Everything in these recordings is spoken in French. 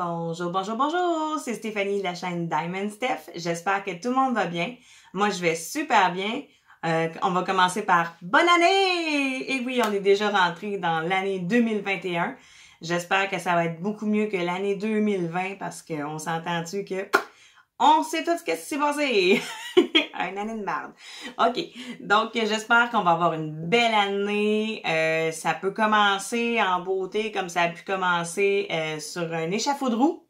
Bonjour, bonjour, bonjour! C'est Stéphanie de la chaîne Diamond Steph. J'espère que tout le monde va bien. Moi, je vais super bien. On va commencer par bonne année! Et oui, on est déjà rentré dans l'année 2021. J'espère que ça va être beaucoup mieux que l'année 2020 parce qu'on s'entend-tu que on sait tout ce qui s'est passé! Une année de merde. OK. Donc, j'espère qu'on va avoir une belle année. Ça peut commencer en beauté comme ça a pu commencer sur un échafaud de roue.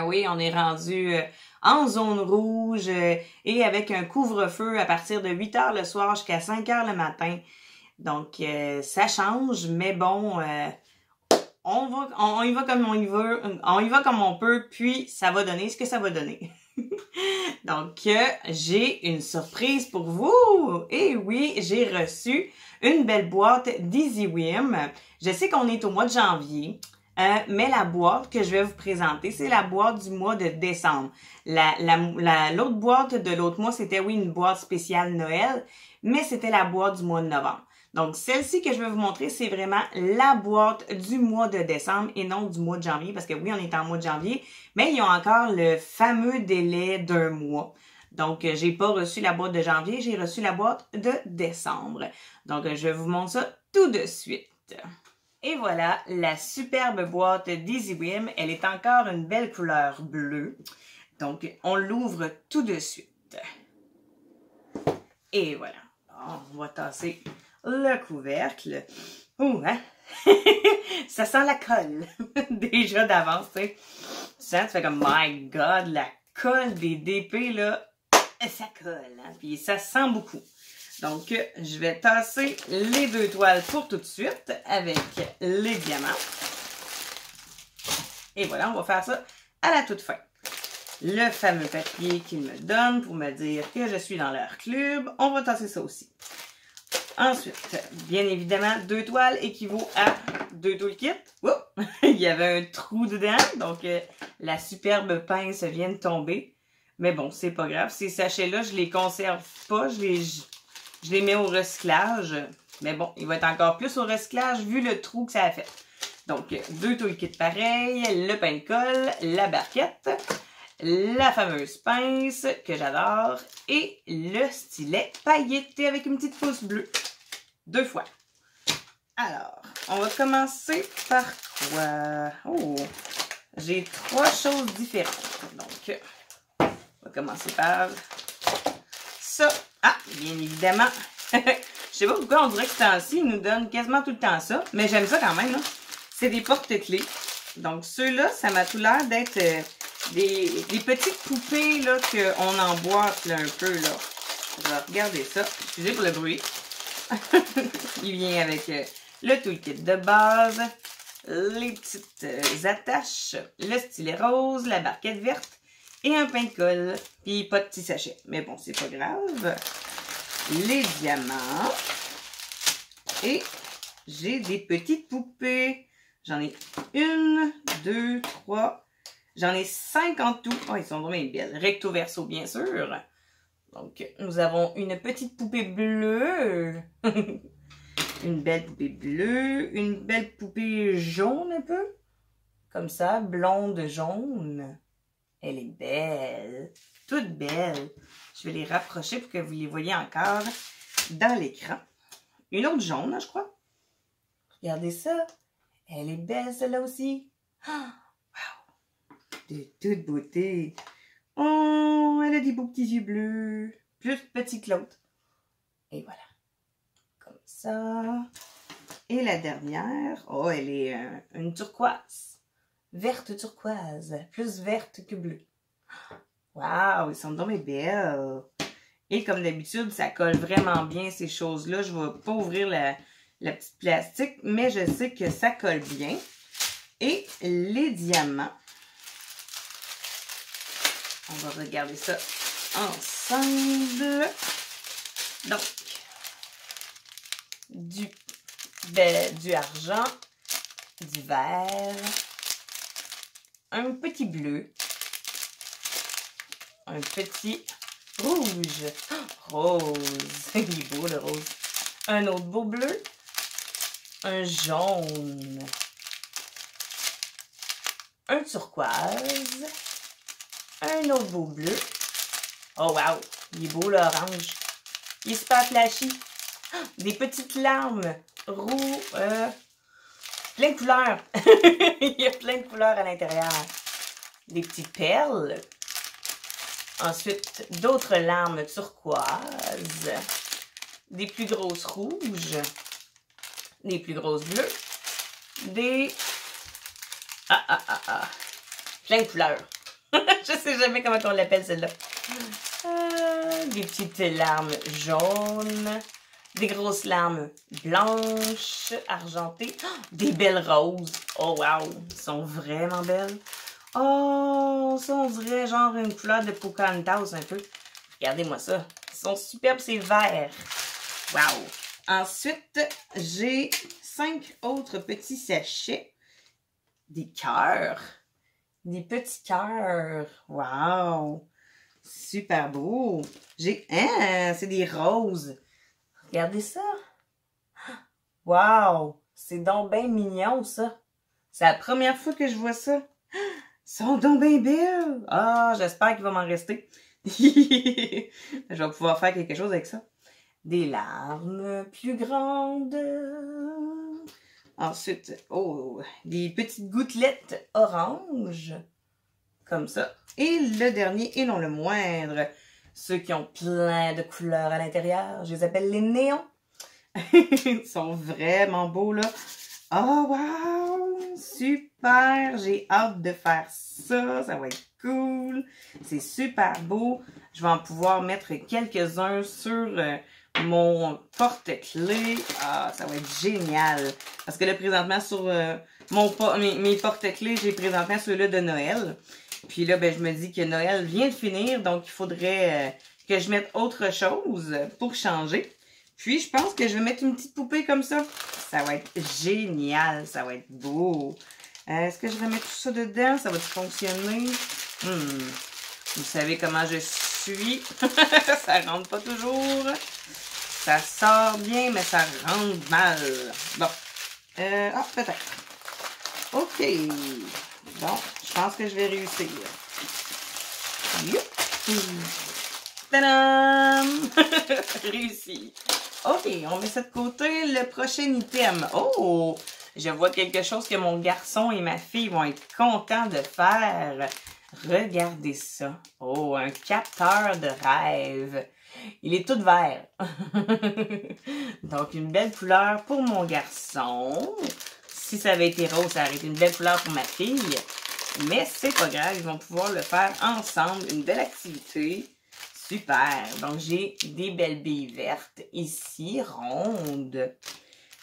Oui, on est rendu en zone rouge et avec un couvre-feu à partir de 8 heures le soir jusqu'à 5 heures le matin. Donc, ça change, mais bon, on y va comme on y veut, on y va comme on peut, puis ça va donner ce que ça va donner. Donc, j'ai une surprise pour vous. Et oui, j'ai reçu une belle boîte d'Easy Whim. Je sais qu'on est au mois de janvier, mais la boîte que je vais vous présenter, c'est la boîte du mois de décembre. L'autre boîte de l'autre mois, c'était oui une boîte spéciale Noël, mais c'était la boîte du mois de novembre. Donc, celle-ci que je vais vous montrer, c'est vraiment la boîte du mois de décembre et non du mois de janvier, parce que oui, on est en mois de janvier, mais ils ont encore le fameux délai d'un mois. Donc, j'ai pas reçu la boîte de janvier, j'ai reçu la boîte de décembre. Donc, je vais vous montrer ça tout de suite. Et voilà, la superbe boîte d'Easy Whim. Elle est encore une belle couleur bleue. Donc, on l'ouvre tout de suite. Et voilà. On va tasser le couvercle. Ouh, hein? Ça sent la colle. Déjà d'avance, tu sais. Tu sens, tu fais comme, my God, la colle des DP, là, ça colle. Hein? Puis ça sent beaucoup. Donc, je vais tasser les deux toiles pour tout de suite avec les diamants. Et voilà, on va faire ça à la toute fin. Le fameux papier qu'ils me donnent pour me dire que je suis dans leur club. On va tasser ça aussi. Ensuite, bien évidemment, 2 toiles équivaut à 2 toolkits. Oh! Il y avait un trou dedans, donc la superbe pince vient de tomber. Mais bon, c'est pas grave. Ces sachets-là, je les conserve pas. Je les mets au recyclage. Mais bon, il va être encore plus au recyclage vu le trou que ça a fait. Donc, 2 toolkits pareils, le pain de colle, la barquette, la fameuse pince que j'adore et le stylet pailleté avec une petite fausse bleue. 2 fois. Alors, on va commencer par quoi? Oh, j'ai 3 choses différentes. Donc, on va commencer par ça. Ah, bien évidemment. Je sais pas pourquoi on dirait que ce temps-ci, ils nous donnent quasiment tout le temps ça. Mais j'aime ça quand même. C'est des porte-clés. Donc, ceux-là, ça m'a tout l'air d'être des petites poupées là qu'on emboîte là, un peu. Là. Je vais regarder ça. Excusez pour le bruit. Il vient avec le toolkit de base, les petites attaches, le stylet rose, la barquette verte et un pain de colle. Puis pas de petit sachet. Mais bon, c'est pas grave. Les diamants. Et j'ai des petites poupées. J'en ai 1, 2, 3. J'en ai 5 en tout. Oh, ils sont vraiment belles. Recto verso, bien sûr. Donc, nous avons une petite poupée bleue. Une belle poupée bleue. Une belle poupée jaune un peu. Comme ça, blonde jaune. Elle est belle. Toute belle. Je vais les rapprocher pour que vous les voyez encore dans l'écran. Une autre jaune, hein, je crois. Regardez ça. Elle est belle, celle-là aussi. Oh, wow. De toute beauté. Oh, elle a des beaux petits yeux bleus. Plus petits que l'autre. Et voilà. Comme ça. Et la dernière. Oh, elle est une turquoise. Verte turquoise. Plus verte que bleue. Waouh, ils sont donc belles. Et comme d'habitude, ça colle vraiment bien ces choses-là. Je ne vais pas ouvrir la petite plastique, mais je sais que ça colle bien. Et les diamants. On va regarder ça ensemble. Donc, du argent, du vert, un petit bleu, un petit rouge. Rose. Il est beau, le rose. Un autre beau bleu. Un jaune. un turquoise, un autre beau bleu. Oh wow, il est beau l'orange. Il est super flashy. Des petites larmes roux, plein de couleurs. Il y a plein de couleurs à l'intérieur. Des petites perles. Ensuite, d'autres larmes turquoises. Des plus grosses rouges. Des plus grosses bleues. Des... plein de couleurs. Je sais jamais comment on l'appelle celle-là. Des petites larmes jaunes. Des grosses larmes blanches, argentées. Des belles roses. Oh wow, elles sont vraiment belles. Oh, ça on dirait genre une couleur de Pocahontas un peu. Regardez-moi ça. Ils sont superbes, c'est vert. Wow. Ensuite, j'ai 5 autres petits sachets. Des cœurs. Des petits cœurs. Wow. Super beau. J'ai... Hein, c'est des roses. Regardez ça. Wow. C'est donc bien mignon, ça. C'est la première fois que je vois ça. Ils sont donc bien belles. Ah, j'espère qu'il va m'en rester. Je vais pouvoir faire quelque chose avec ça. Des larmes plus grandes. Ensuite, oh, des petites gouttelettes oranges. Comme ça. Et le dernier, et non le moindre, ceux qui ont plein de couleurs à l'intérieur, je les appelle les néons. Ils sont vraiment beaux, là. Oh, wow! Super! J'ai hâte de faire ça. Ça va être cool. C'est super beau. Je vais en pouvoir mettre quelques-uns sur mon porte-clés. Ah, ça va être génial. Parce que là, présentement, sur mes porte-clés, j'ai présentement ceux-là de Noël. Puis là, ben, je me dis que Noël vient de finir, donc il faudrait que je mette autre chose pour changer. Puis, je pense que je vais mettre une petite poupée comme ça. Ça va être génial, ça va être beau. Est-ce que je vais mettre tout ça dedans? Ça va fonctionner? Vous savez comment je suis. Ça rentre pas toujours. Ça sort bien, mais ça rentre mal. Bon. Peut-être. OK. Bon, je pense que je vais réussir. Tadam! Réussi. OK, on met ça de côté. Le prochain item. Oh! Je vois quelque chose que mon garçon et ma fille vont être contents de faire. Regardez ça. Oh, un capteur de rêve. Il est tout vert. Donc, une belle couleur pour mon garçon. Si ça avait été rose, ça aurait été une belle couleur pour ma fille. Mais c'est pas grave, ils vont pouvoir le faire ensemble. Une belle activité. Super. Donc, j'ai des belles billes vertes ici, rondes.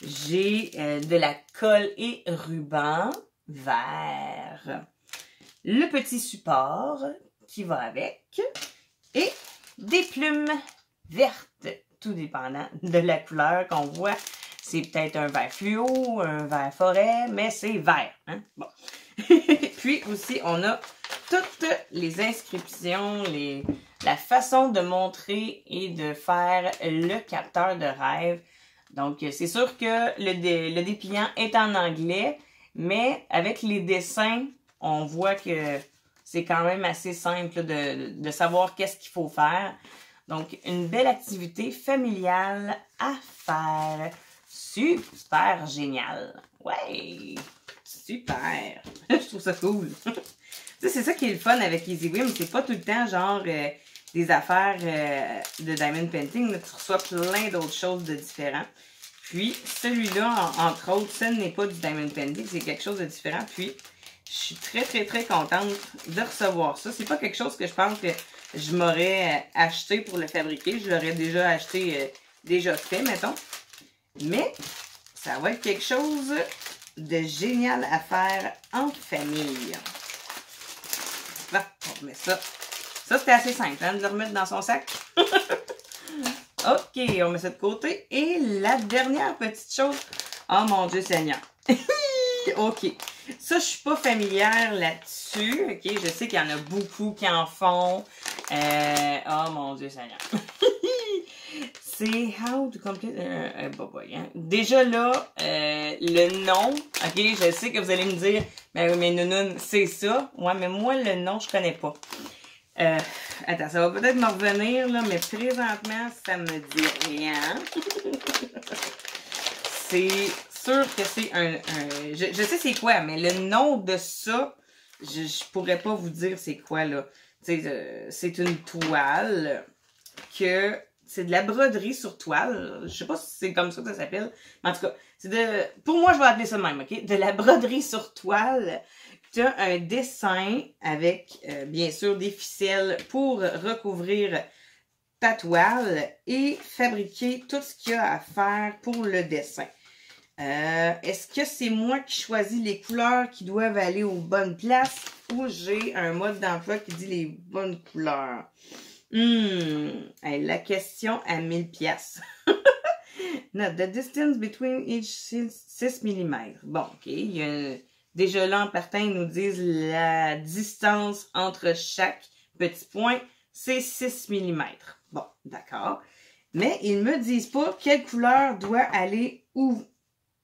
J'ai de la colle et ruban vert. Le petit support qui va avec. Et des plumes vertes, tout dépendant de la couleur qu'on voit. C'est peut-être un vert fluo, un vert forêt, mais c'est vert. Hein? Bon. Puis aussi, on a toutes les inscriptions, la façon de montrer et de faire le capteur de rêve. Donc, c'est sûr que le dépliant est en anglais, mais avec les dessins, on voit que c'est quand même assez simple de savoir qu'est-ce qu'il faut faire. Donc, une belle activité familiale à faire. Super génial. Ouais, super. Je trouve ça cool. Tu sais, c'est ça qui est le fun avec EasyWim. C'est pas tout le temps genre des affaires de Diamond Painting. Là, tu reçois plein d'autres choses de différents. Puis, celui-là, entre autres, ce n'est pas du Diamond Painting. C'est quelque chose de différent. Puis, je suis très contente de recevoir ça. C'est pas quelque chose que je pense que je m'aurais acheté pour le fabriquer. Je l'aurais déjà acheté, déjà fait, mettons. Mais, ça va être quelque chose de génial à faire en famille. Bon, on remet ça. Ça, c'était assez simple, hein, de le remettre dans son sac. OK, on met ça de côté. Et la dernière petite chose. Oh mon Dieu Seigneur. OK. Ça, je suis pas familière là-dessus. OK, je sais qu'il y en a beaucoup qui en font. Oh mon Dieu Seigneur. c'est How to Complete hein? Déjà là, le nom, ok, je sais que vous allez me dire, mais Nounoun, c'est ça. Ouais, mais moi, le nom, je connais pas. Attends, ça va peut-être me revenir, là, mais présentement, ça me dit rien. C'est sûr que c'est je sais c'est quoi, mais le nom de ça, je pourrais pas vous dire c'est quoi, là. C'est une toile que... C'est de la broderie sur toile. Je sais pas si c'est comme ça que ça s'appelle. Mais en tout cas, c'est de... Pour moi, je vais appeler ça de même, ok? De la broderie sur toile. Tu as un dessin avec, bien sûr, des ficelles pour recouvrir ta toile et fabriquer tout ce qu'il y a à faire pour le dessin. Est-ce que c'est moi qui choisis les couleurs qui doivent aller aux bonnes places ou j'ai un mode d'emploi qui dit les bonnes couleurs? La question à 1000 pièces. Note the distance between each 6 mm. Bon, ok. Déjà là, en partant, ils nous disent la distance entre chaque petit point, c'est 6 mm. Bon, d'accord. Mais ils me disent pas quelle couleur doit aller où,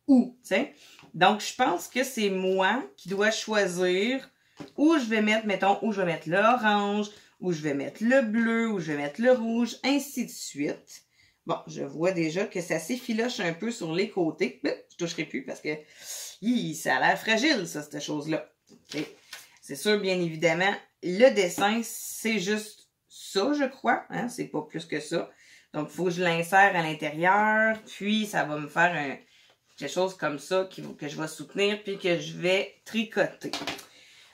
tu sais. Donc, je pense que c'est moi qui dois choisir où je vais mettre, mettons, où je vais mettre l'orange, où je vais mettre le bleu, où je vais mettre le rouge, ainsi de suite. Bon, je vois déjà que ça s'effiloche un peu sur les côtés. Je toucherai plus parce que ça a l'air fragile, ça, cette chose-là. Okay. C'est sûr, bien évidemment, le dessin, c'est juste ça, je crois. Hein? C'est pas plus que ça. Donc, il faut que je l'insère à l'intérieur, puis ça va me faire quelque chose comme ça que je vais soutenir, puis que je vais tricoter.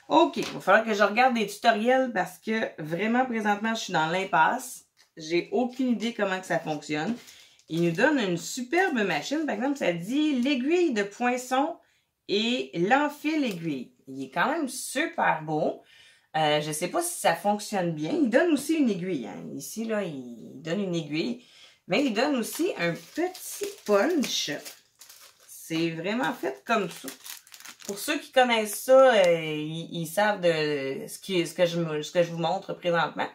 OK, il va falloir que je regarde des tutoriels parce que vraiment, présentement, je suis dans l'impasse. J'ai aucune idée comment que ça fonctionne. Il nous donne une superbe machine. Par exemple, ça dit l'aiguille de poinçon et l'enfil aiguille. Il est quand même super beau. Je sais pas si ça fonctionne bien. Il donne aussi une aiguille. Hein. Ici, là, il donne une aiguille. Mais il donne aussi un petit punch. C'est vraiment fait comme ça. Pour ceux qui connaissent ça, ils savent de ce que je vous montre présentement.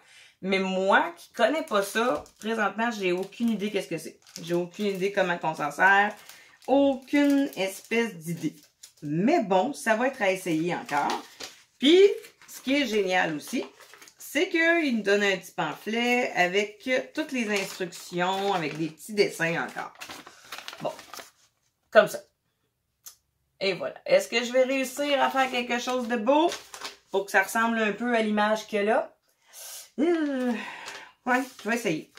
Mais moi, qui connais pas ça, présentement, j'ai aucune idée qu'est-ce que c'est. J'ai aucune idée comment on s'en sert. Aucune espèce d'idée. Mais bon, ça va être à essayer encore. Puis, ce qui est génial aussi, c'est qu'il nous donne un petit pamphlet avec toutes les instructions, avec des petits dessins encore. Bon, comme ça. Et voilà. Est-ce que je vais réussir à faire quelque chose de beau? Pour que ça ressemble un peu à l'image que là. Ouais, je vais essayer.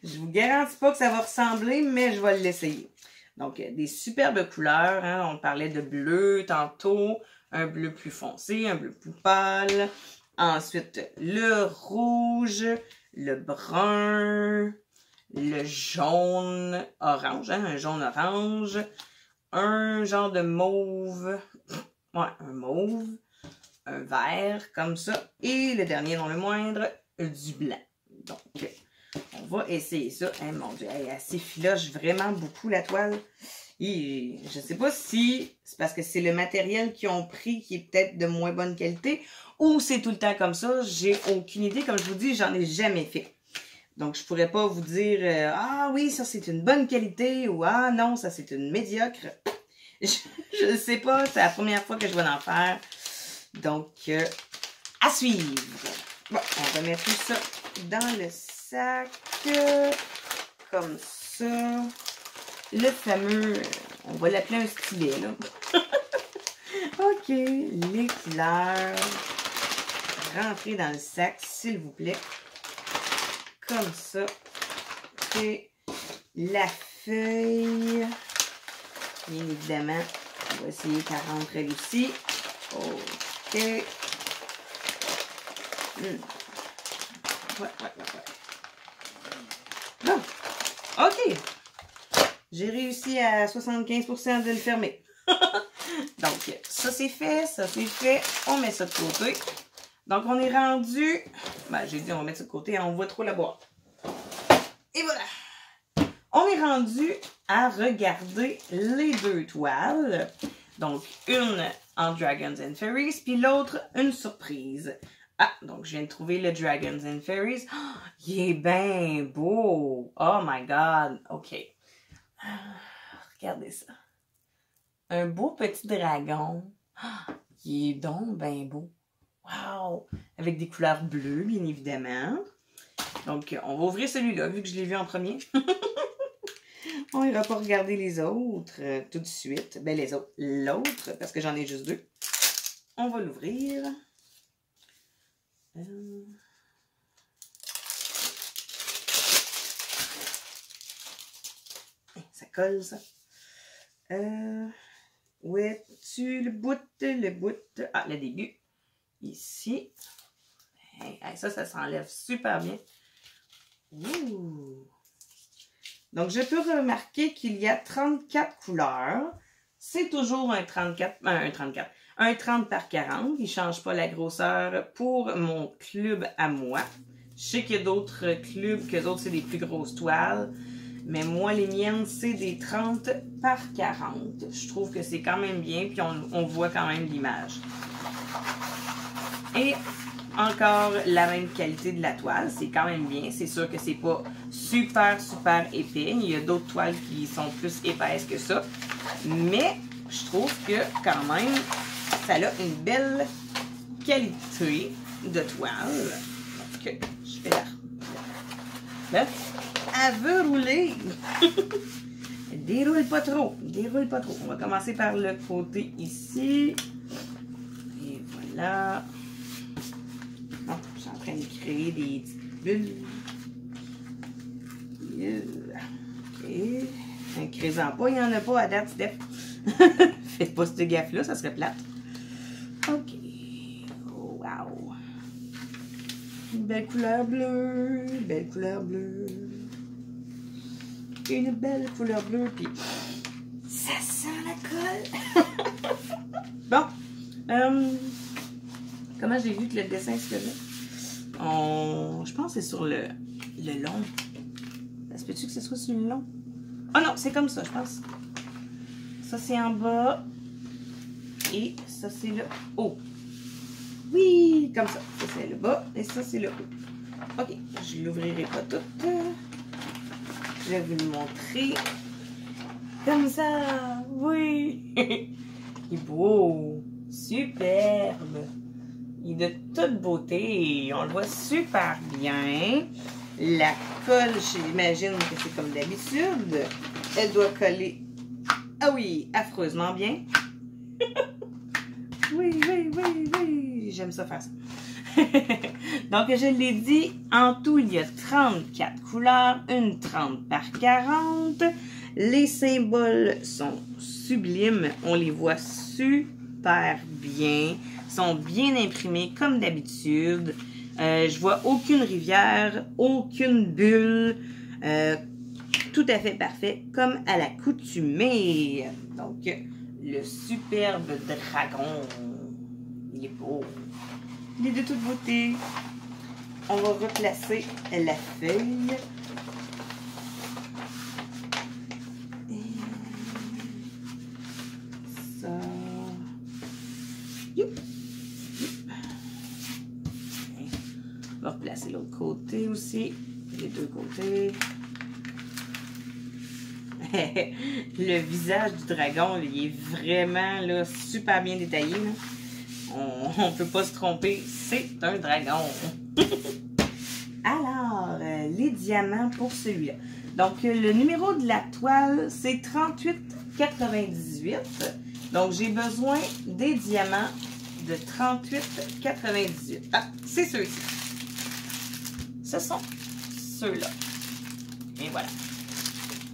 Je vous garantis pas que ça va ressembler, mais je vais l'essayer. Donc, des superbes couleurs. Hein? On parlait de bleu tantôt. Un bleu plus foncé, un bleu plus pâle. Ensuite, le rouge, le brun, le jaune orange. Hein? Un jaune orange. Un genre de mauve. Ouais, un mauve. Un vert, comme ça. Et le dernier, non le moindre, du blanc. Donc, on va essayer ça. Hein, mon Dieu, elle s'effiloche vraiment beaucoup, la toile. Et je ne sais pas si c'est parce que c'est le matériel qu'ils ont pris qui est peut-être de moins bonne qualité ou c'est tout le temps comme ça. J'ai aucune idée. Comme je vous dis, j'en ai jamais fait. Donc, je pourrais pas vous dire ah oui, ça c'est une bonne qualité ou ah non, ça c'est une médiocre. Je ne sais pas. C'est la première fois que je vais en faire. Donc, à suivre. Bon, on va mettre tout ça dans le sac. Comme ça. Le fameux, on va l'appeler un stylet, là. OK, les couleurs. Rentrez dans le sac, s'il vous plaît. Comme ça. Et la feuille. Bien évidemment, on va essayer qu'elle rentre elle aussi. OK. Ouais. Bon. OK. J'ai réussi à 75% de le fermer. Donc, ça c'est fait, On met ça de côté. Donc, on est rendu... Ben, j'ai dit on va mettre ça de côté, on voit trop la boîte. Et voilà. On est rendu à regarder les deux toiles. Donc, une en Dragons and Fairies, puis l'autre, une surprise. Ah, donc je viens de trouver le Dragons and Fairies. Oh, il est bien beau. Oh my God. OK. Regardez ça. Un beau petit dragon. Oh, il est donc bien beau. Wow! Avec des couleurs bleues, bien évidemment. Donc, on va ouvrir celui-là, vu que je l'ai vu en premier. On ira pas regarder les autres tout de suite. Ben, les autres. L'autre, parce que j'en ai juste 2. On va l'ouvrir. Ça colle, ça. Où es-tu? Le bout. Ah, le début. Ici. Ça s'enlève super bien. Ouh. Donc, je peux remarquer qu'il y a 34 couleurs. C'est toujours un 30 par 40. Il ne change pas la grosseur pour mon club à moi. Je sais qu'il y a d'autres clubs que d'autres, c'est des plus grosses toiles. Mais moi, les miennes, c'est des 30 par 40. Je trouve que c'est quand même bien. Puis, on voit quand même l'image. Et encore la même qualité de la toile. C'est quand même bien. C'est sûr que c'est pas super épais. Il y a d'autres toiles qui sont plus épaisses que ça. Mais je trouve que quand même, ça a une belle qualité de toile. Donc, je vais la... Là, elle veut rouler. Déroule pas trop. Déroule pas trop. On va commencer par le côté ici. Et voilà. Bon, je suis en train de créer des petites bulles. OK. Un créant pas, il n'y en a pas à date, Steph. Faites pas cette gaffe-là, ça serait plate. OK. Oh, wow. Une belle couleur bleue. Une belle couleur bleue. Une belle couleur bleue. Puis, ça sent la colle. Bon. Comment j'ai vu que le dessin se faisait? Je pense que c'est sur le long. Ça se peut-tu que ce soit sur le long? Ah non, c'est comme ça, je pense. Ça, c'est en bas. Et ça, c'est le haut. Oui, comme ça. Ça, c'est le bas. Et ça, c'est le haut. OK. Je ne l'ouvrirai pas toute. Je vais vous le montrer. Comme ça. Oui. Il est beau. Superbe. Il est de toute beauté. On le voit super bien. La colle, j'imagine que c'est comme d'habitude. Elle doit coller, ah oui, affreusement bien. Oui. J'aime ça faire ça. Donc, je l'ai dit, en tout, il y a 34 couleurs, une 30 par 40. Les symboles sont sublimes. On les voit super bien. Sont bien imprimés comme d'habitude. Je vois aucune rivière, aucune bulle. Tout à fait parfait, comme à l'accoutumée. Donc, le superbe dragon. Il est beau. Il est de toute beauté. On va replacer la feuille. Et ça. Youp. On va replacer l'autre côté aussi. Les deux côtés. Le visage du dragon, il est vraiment là, super bien détaillé. Là. On ne peut pas se tromper. C'est un dragon. Alors, les diamants pour celui-là. Donc, le numéro de la toile, c'est 38,98. Donc, j'ai besoin des diamants de 38,98. Ah, c'est ceux-ci. Ce sont ceux-là. Et voilà.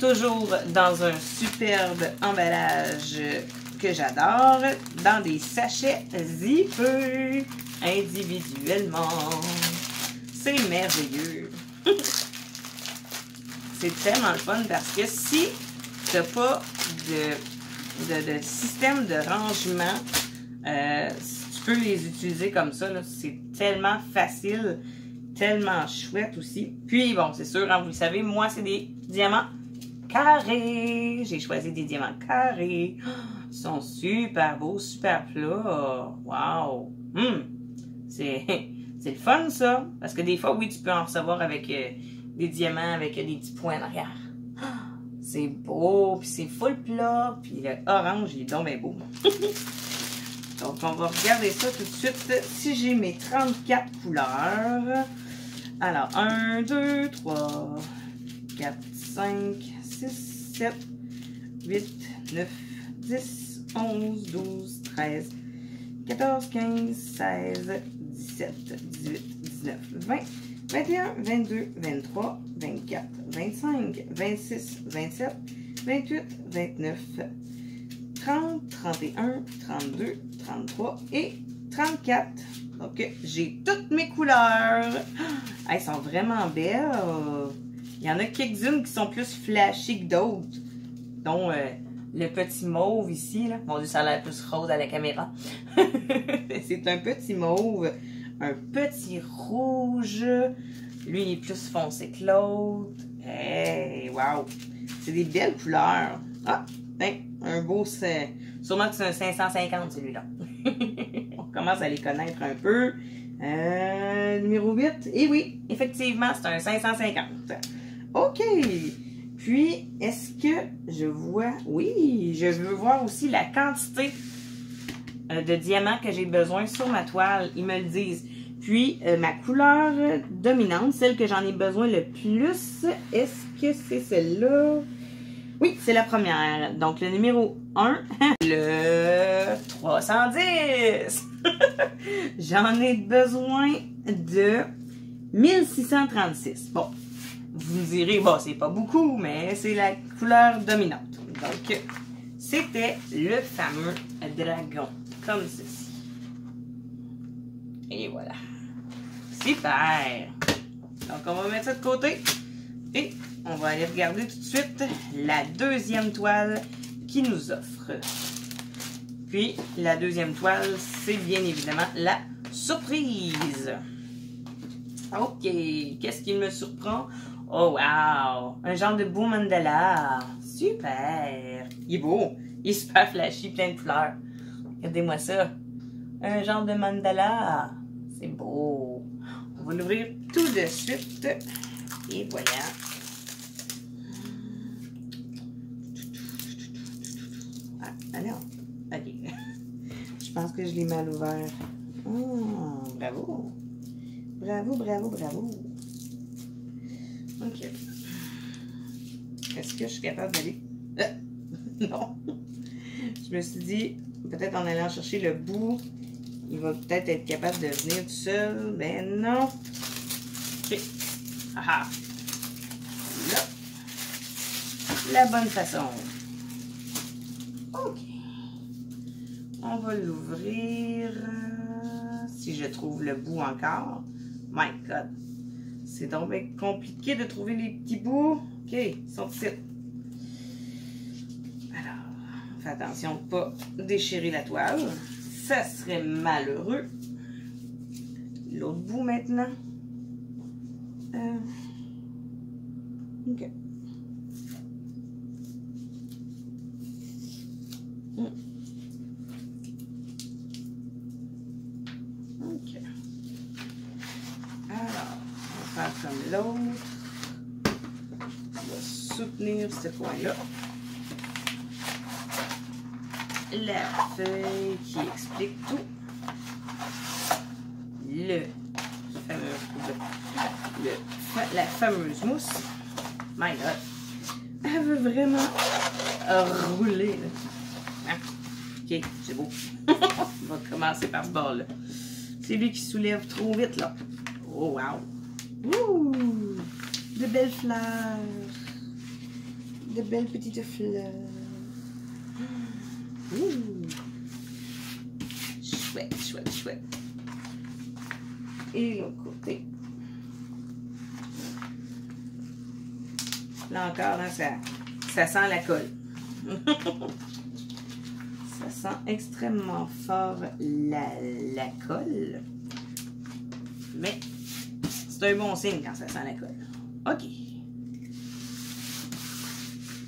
Toujours dans un superbe emballage que j'adore, dans des sachets zippés individuellement. C'est merveilleux. C'est tellement le fun parce que si tu n'as pas de système de rangement, tu peux les utiliser comme ça. C'est tellement facile, tellement chouette aussi. Puis bon, c'est sûr, hein, vous le savez, moi c'est des diamants carrés. J'ai choisi des diamants carrés. Ils sont super beaux, super plats. Wow! C'est le fun, ça. Parce que des fois, oui, tu peux en recevoir avec des diamants, avec des petits points en arrière. C'est beau, puis c'est full plat, puis le orange, il est donc bien beau. Donc, on va regarder ça tout de suite. Si j'ai mes 34 couleurs. Alors, 1, 2, 3, 4, 5, 6, 7, 8, 9, 10, 11, 12, 13, 14, 15, 16, 17, 18, 19, 20, 21, 22, 23, 24, 25, 26, 27, 28, 29, 30, 31, 32, 33 et 34. Donc, j'ai toutes mes couleurs. Elles sont vraiment belles. Il y en a quelques-unes qui sont plus flashy que d'autres. Dont le petit mauve ici. Là. Mon Dieu, ça a l'air plus rose à la caméra. C'est un petit mauve. Un petit rouge. Lui, il est plus foncé que l'autre. Hey, wow! C'est des belles couleurs. Ah, ben, un beau... Sûrement que c'est un 550, celui-là. On commence à les connaître un peu. Numéro 8. Et oui, effectivement, c'est un 550. OK. Puis, est-ce que je vois... Oui, je veux voir aussi la quantité de diamants que j'ai besoin sur ma toile. Ils me le disent. Puis, ma couleur dominante, celle que j'en ai besoin le plus, est-ce que c'est celle-là? Oui, c'est la première. Donc, le numéro 1, le 310. J'en ai besoin de 1636. Bon, vous me direz, bon, c'est pas beaucoup, mais c'est la couleur dominante. Donc, c'était le fameux dragon, comme ceci. Et voilà. Super! Donc, on va mettre ça de côté. Et on va aller regarder tout de suite la deuxième toile qui nous offre. Puis, la deuxième toile, c'est bien évidemment la surprise. OK. Qu'est-ce qui me surprend? Oh, wow! Un genre de beau mandala. Super! Il est beau. Il est super flashy, plein de couleurs. Regardez-moi ça. Un genre de mandala. C'est beau. On va l'ouvrir tout de suite. Et voilà. Ah, non. OK. Je pense que je l'ai mal ouvert. Oh, bravo. Bravo, bravo, bravo. OK. Est-ce que je suis capable d'aller... non. Je me suis dit, peut-être en allant chercher le bout, il va peut-être être capable de venir tout seul. Mais non. OK. Ah, là, la bonne façon. OK. On va l'ouvrir. Si je trouve le bout encore. My God. C'est donc bien compliqué de trouver les petits bouts. OK, ils sont ici. Alors, fais attention de ne pas déchirer la toile. Ça serait malheureux. L'autre bout maintenant. OK. OK. Alors, on va faire comme l'autre. On va soutenir ce coin-là. La feuille qui explique tout. La fameuse mousse. My God. Elle veut vraiment rouler. Là. Hein? OK, c'est beau. On va commencer par ce bord-là. C'est lui qui soulève trop vite, là. Oh, wow. Ouh! De belles fleurs. De belles petites fleurs. Ouh! Chouette, chouette, chouette. Et l'autre côté. Là encore, là, ça sent la colle. Ça sent extrêmement fort la colle. Mais c'est un bon signe quand ça sent la colle. OK.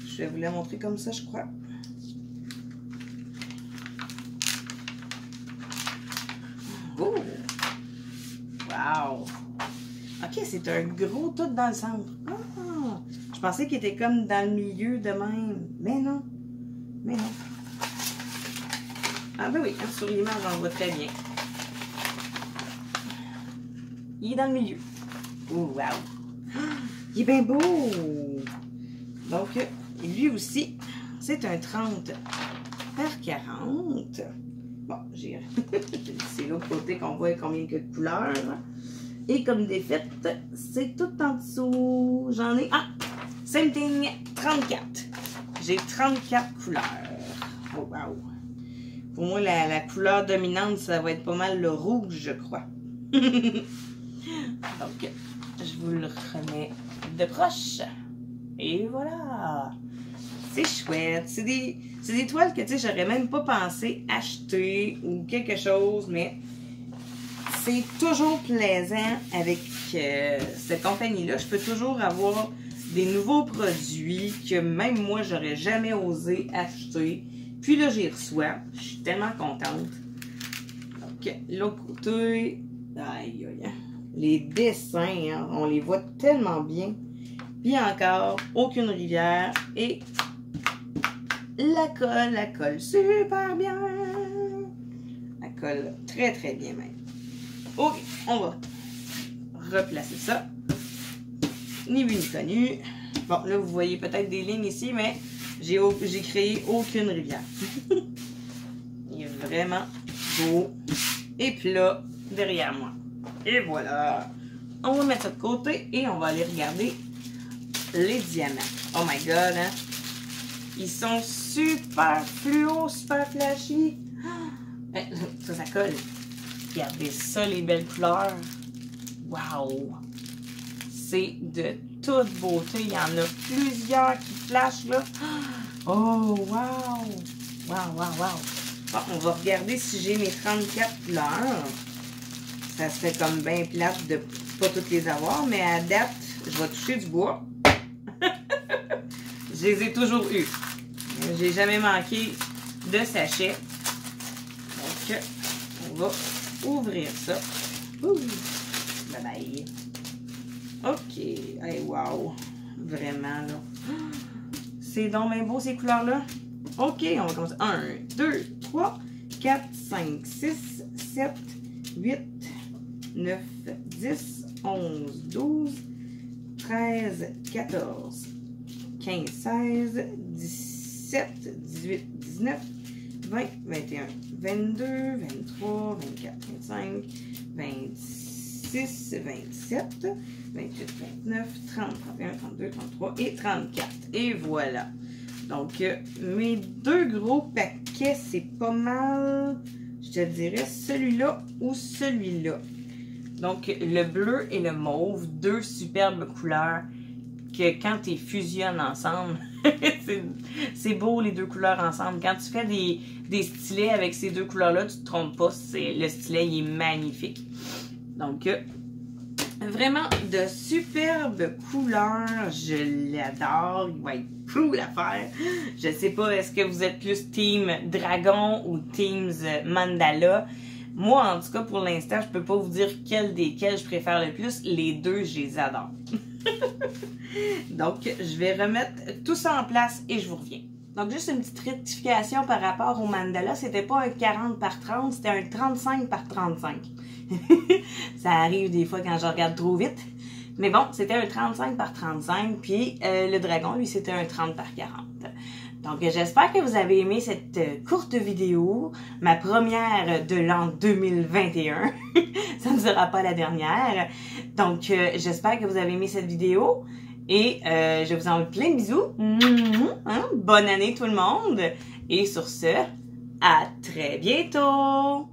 Je vais vous la montrer comme ça, je crois. Oh! Wow! Wow! Ok, c'est un gros tout dans le centre. Ah! Je pensais qu'il était comme dans le milieu de même. Mais non. Mais non. Ah ben oui, hein, sur l'image, on le voit très bien. Il est dans le milieu. Oh, wow! Il est bien beau! Donc, lui aussi, c'est un 30 par 40. Bon, j'ai c'est l'autre côté qu'on voit combien que de couleurs. Et comme défaite, c'est tout en dessous. J'en ai... Ah! Same thing, 34. J'ai 34 couleurs. Oh, wow! Pour moi, la couleur dominante, ça va être pas mal le rouge, je crois. Donc, je vous le remets de proche. Et voilà! C'est chouette. C'est des toiles que, tu sais, j'aurais même pas pensé acheter ou quelque chose, mais c'est toujours plaisant avec cette compagnie-là. Je peux toujours avoir des nouveaux produits que même moi, j'aurais jamais osé acheter. Puis là, j'y reçois. Je suis tellement contente. Donc, l'autre côté, aïe, aïe, les dessins, hein, on les voit tellement bien. Puis encore, aucune rivière. Et la colle super bien. La colle très, très bien même. Ok, on va replacer ça. Ni vu ni connu. Bon, là, vous voyez peut-être des lignes ici, mais j'ai créé aucune rivière. Il est vraiment beau et plat derrière moi. Et voilà. On va mettre ça de côté et on va aller regarder les diamants. Oh my god, hein? Ils sont super fluo, super flashy. Ça colle. Regardez ça, les belles couleurs. Wow! C'est de toute beauté. Il y en a plusieurs qui flashent, là. Oh, wow! Wow, wow, wow! Bon, on va regarder si j'ai mes 34 couleurs. Ça serait comme bien plate de pas toutes les avoir, mais à date, je vais toucher du bois. Je les ai toujours eus. J'ai jamais manqué de sachets. Donc, on va ouvrir ça. Ouh. Bye bye. Ok. Hey, wow. Vraiment, là. C'est donc bien beau, ces couleurs-là. Ok, on va commencer. 1, 2, 3, 4, 5, 6, 7, 8, 9, 10, 11, 12, 13, 14, 15, 16, 17, 18, 19, 20, 21, 22, 23, 24, 25, 26, 27, 28, 29, 30, 31, 32, 33 et 34. Et voilà. Donc, mes deux gros paquets, c'est pas mal, je te dirais, celui-là ou celui-là. Donc, le bleu et le mauve, deux superbes couleurs que quand tu fusionnes ensemble, c'est beau les deux couleurs ensemble. Quand tu fais des stylets avec ces deux couleurs-là, tu te trompes pas, le stylet il est magnifique. Donc, vraiment de superbes couleurs, je l'adore, il va être cool à faire. Je sais pas, est-ce que vous êtes plus team dragon ou team mandala? Moi, en tout cas, pour l'instant, je peux pas vous dire quel desquels je préfère le plus. Les deux, je les adore. Donc, je vais remettre tout ça en place et je vous reviens. Donc, juste une petite rectification par rapport au mandala. C'était pas un 40 par 30, c'était un 35 par 35. Ça arrive des fois quand je regarde trop vite. Mais bon, c'était un 35 par 35. Puis, le dragon, lui, c'était un 30 par 40. Donc, j'espère que vous avez aimé cette courte vidéo, ma première de l'an 2021. Ça ne sera pas la dernière. Donc, j'espère que vous avez aimé cette vidéo et je vous envoie plein de bisous. Hein? Bonne année tout le monde. Et sur ce, à très bientôt!